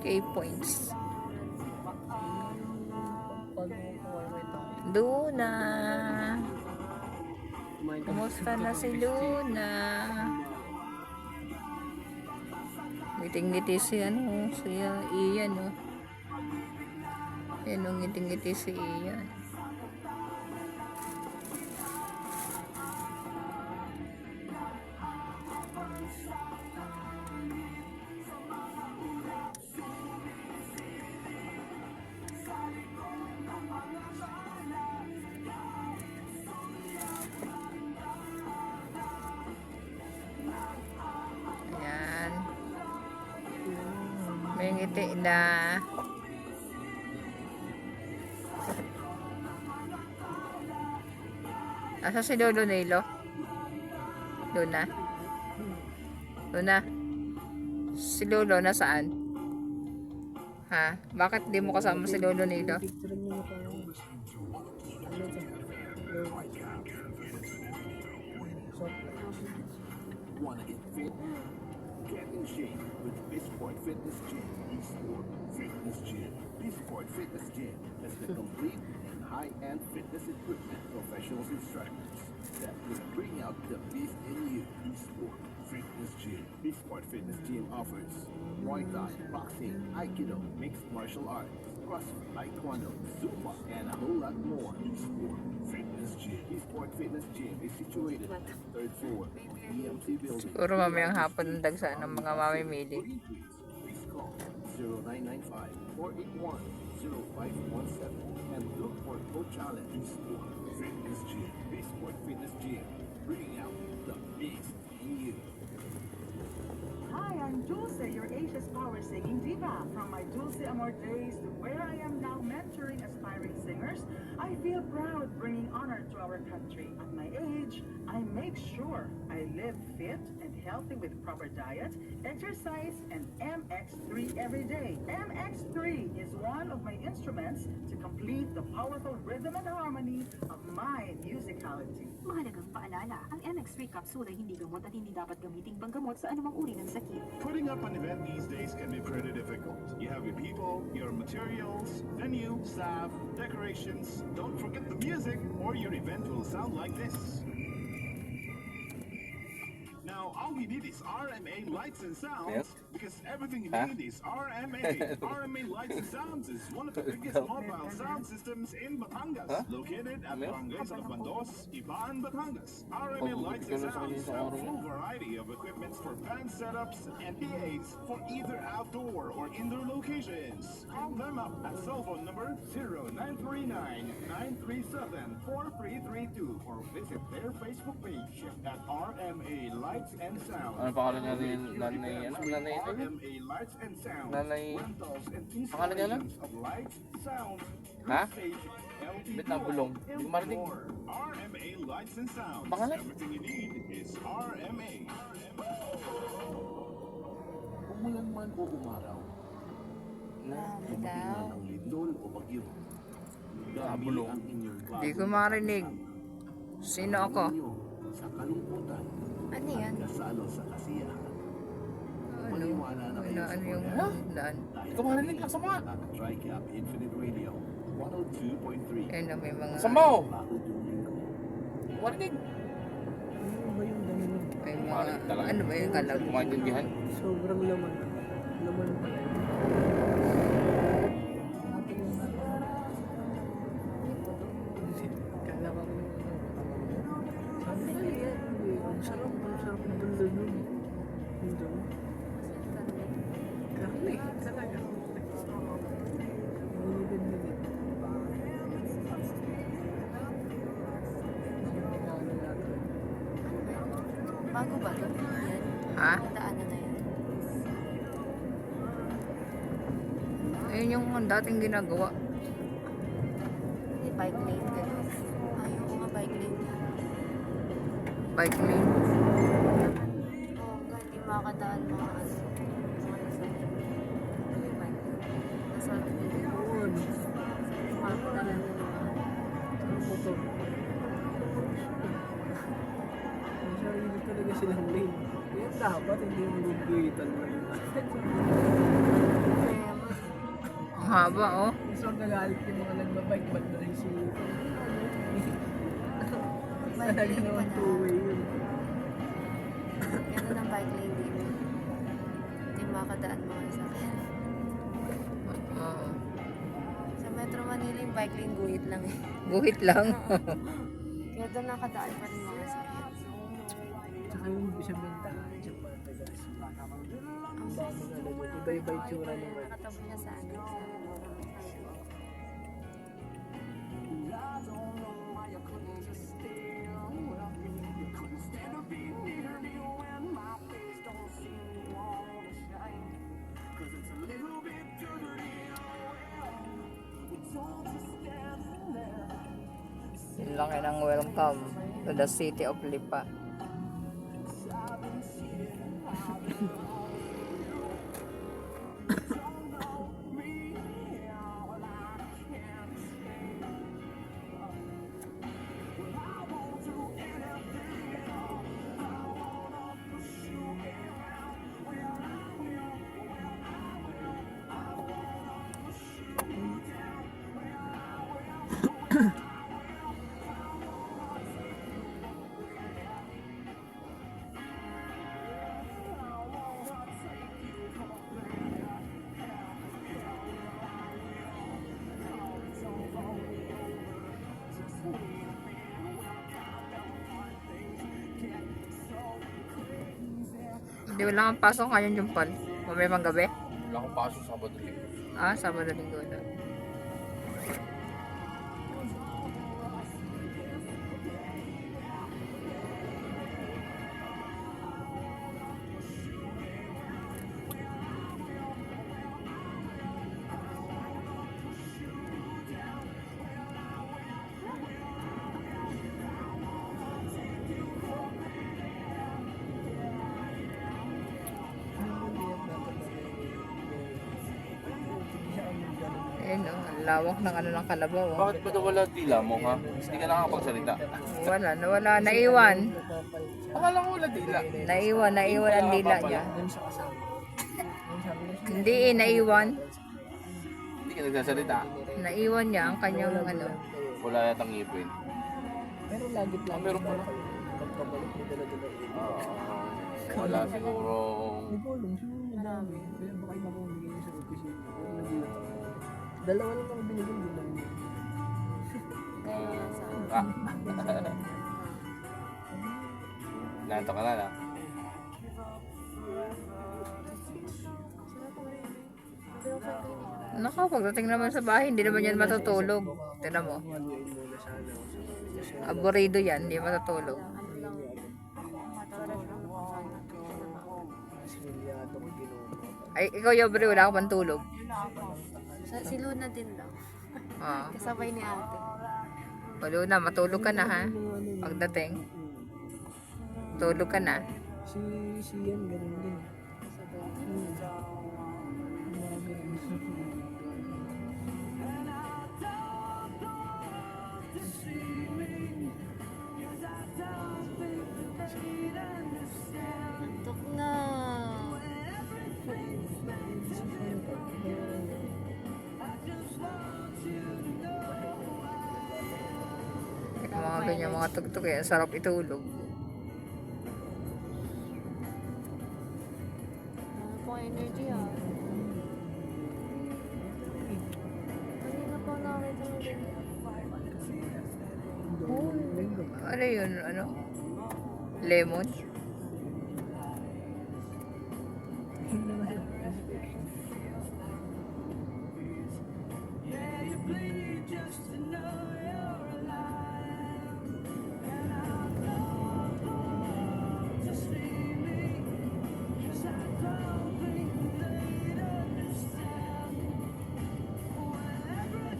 K-points. Luna. Kumusta na si Luna? Ngiting-ngiti si ano, si Ian, no? Yan, ngiting-ngiti si Ian. May ngiti na. Asa si Lolo Nilo? Luna? Luna? Si Lolo nasaan? Ha? Bakit di mo kasama si Lolo Nilo? Get in shape with Bisport Fitness Gym, Bisport Fitness Gym. Bisport Fitness Gym has the complete and high-end fitness equipment professionals instructors that will bring out the beast in you. Bisport Fitness Gym. Bisport Fitness Gym offers Muay Thai, boxing, Aikido, mixed martial arts, CrossFit, Taekwondo, Zumba, and a whole lot more. Bisport Fitness Gym. Bisport Fitness Gym is situated on the third floor, EMC building. Siguro mamayang hapon ng dagsaan ng mga mamimili. Please call 0995-481-0517 and look for Coach Allen Sport Fitness Gym. Sport Fitness Gym, bringing out the beast in you. Hi, I'm Dulce, your Asia's power singing diva. From my Dulce Amor days to where I am now mentoring aspiring singers, I feel proud bringing honor to our country. At my age, I make sure I live fit and healthy with proper diet, exercise, and MX3 every day. MX3 is one of my instruments to complete the powerful rhythm and harmony of my musicality. Mahalagang paalala, ang MX3 capsule ay hindi gamot at hindi dapat gamiting panggamot sa anumang uri ng sakit. Putting up an event these days can be pretty difficult. You have your people, your materials, venue, staff, decorations. Don't forget the music or your event will sound like this. Now, all we need is RMA Lights and Sounds, because everything you need is RMA. RMA Lights and Sounds is one of the biggest mobile sound systems in Batangas, located at Barangay San Bandos, Ibaan, Batangas. RMA Lights and Sounds have a full variety of equipments for band setups and PAs for either outdoor or indoor locations. Call them up at cell phone number 0939-937-4332 or visit their Facebook page at RMA Lights and Sound. Ano pangalan niya rin? Nanay, ano? Nanay, RMA Lights and Sound. Nanay, Rentals and pangalan niya lang? installations of lights, sound, Ha? stage, LED Bit na bulong. Hindi ko marinig. RMA Lights and Sounds. Pangalan? Everything you need is RMA. Umulan man o umaraw, dumating man ang lindol o bagyo. Dami Bulong. ang inyong Hindi ko marinig. Sino ako? ninyo sa kalungkutan. Ano yan? Kasalo sa kasiyahan. Ano? Maniwala na kayo sa Ano yung Korean. daan? Dahil Ikaw marinig lang sa mga. at TriCap Infinite Radio 102.3. Yan na may mga... Samaw! Pagod yung linggo. Marinig. May mga... Marinig talaga. Ano ba yung kalag? Maintindihan. Sobrang laman. Laman pa rin. Kala ko sabi ko yan. Ang sarap ng bunda nun. Bunda nun. Karne. Talaga. Magaganda din. Bago ba ito? Yan. Ha? Daanan na yan. Ayun yung dating ginagawa. Hindi, bike lane gano'n. Ayaw ko nga bike lane. Bike lane. Oo, hindi makakadaan mga ano. Mga nasa bike lane. Masarap din. Yun. Makakadaan na naman. Ang motor. May sarili talaga silang lane. Kaya dapat hindi mo lubitan mo yun. Kaya Ang haba, oh. So, nagalit yung mga nagbabike, ba't na rin si... Talaga naman two-way yun. Ganun ang bike lane dito. Hindi makadaan mga sasakyan. Oo. Sa Metro Manila yung bike lane guhit lang eh. Guhit lang. Kaya doon nakadaan pa rin mga sasakyan. Tsaka yung ibig sabihin tayo, tsaka mga tagas. Iba-iba yung tsura ng bike. Nakatabi na sa ano. Yun lang yun ang welcome to the city of Lipa. Hindi wala kang pasok ngayon yung pal. Mamaya pang gabi? Wala akong pasok sa Sabado Linggo. Ah, Sabado Linggo na. Ayun oh, ang lawak ng ano ng kalabaw. Oh. Bakit ba nawala dila mo, ha? Hindi ka nakakapagsalita. Wala, naiwan. Akala ko wala dila. Naiwan ang dila niya. Dun sa kasama. Yung sabi niya, Hindi naiwan. Hindi ka nagsasalita. Naiwan niya ang kanyang ano. Wala yatang ngipin. pero lagi meron pala. Pagpabalik mo dala-dala. Wala siguro. Hindi ko alam, siguro madami. Kaya baka iba kong bigyan sa opisina. Nagulat ako. Dalawa lang ako binigyan din lang. Kaya wala sa ano. Nanto ka na na. Nako, pagdating naman sa bahay, hindi naman yan matutulog. Tignan mo. Maluin muna sana. Aburido yan, hindi matutulog. Silyado ko ginawa. Ay, ikaw Yobri, wala ka pang tulog. Si Luna din daw. Ah, Kasabay ni ate. walo na, matulog ka na ha. Pagdating, tulog ka na. Si Ian, ganun din. Antok na. Yung mga ganyan, mga tugtog eh, sarap itulog. Ano pong energy ah. Kanina po nakita mo din. Ano yun, ano? Lemon?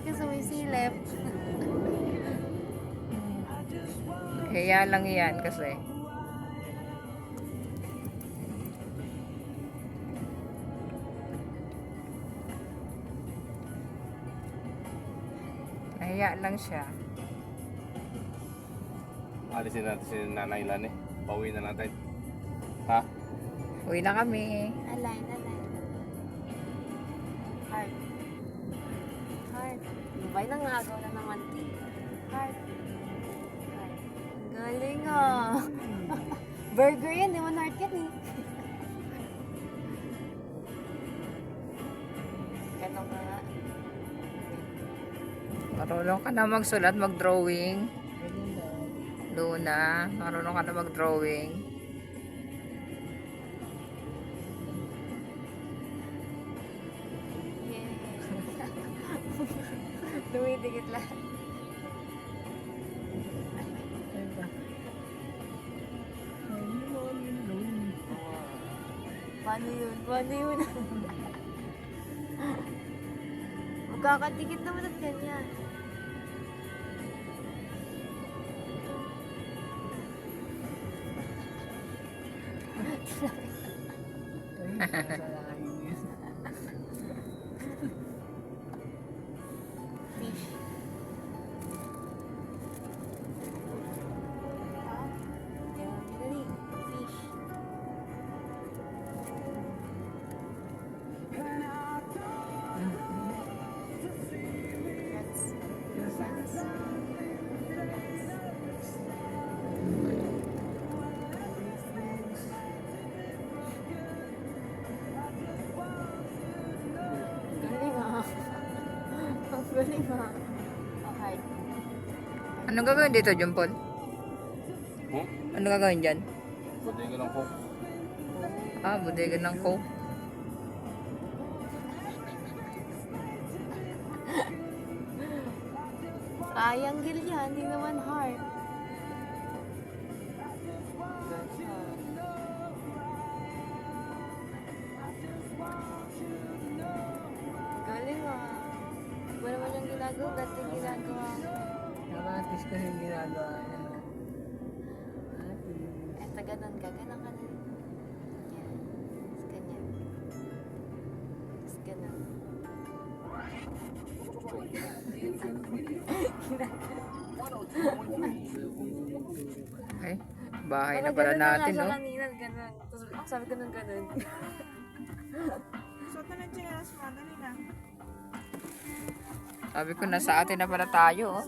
Kasi may silip. Kaya lang yan kasi. Nahiya lang siya. Alisin natin si Nanay Lan eh. Pauwi na natin. Ha? Uwi na kami. Align. Heart. Abay, nangagaw na naman. Heart. Heart. Galing ah. Burger yan, di man heart yan eh. Ganun ka nga. Marunong ka na magsulat, mag-drawing. Luna, marunong ka na mag-drawing. Yay. Dumidikit lang. Paano yun? Paano yun? Magkakadikit naman at ganyan. Fish. Dali. Fish. Galing ah. Ang galing ah. Oh, heart. Anong gagawin dito, Jumpol? Ano gagawin dyan? Bodega ng Coke. Ah, bodega ng Coke. Triangle yan, hindi naman heart. Galing ah. Iba naman yung ginagawa, dati ginagawa ko. Kamatis kasi ginagawa niya. Eto, ganun ka, ganun ka na. Yan. Tapos ganyan. Tapos ganun. Okay. Bahay na Parang pala ganun na nga natin, siya no? kanina, ganun. Tapos ako sabi ganun, ganun. Suot na ng chinelas mo, dali na. Sabi ko, nasa atin na pala tayo, oh.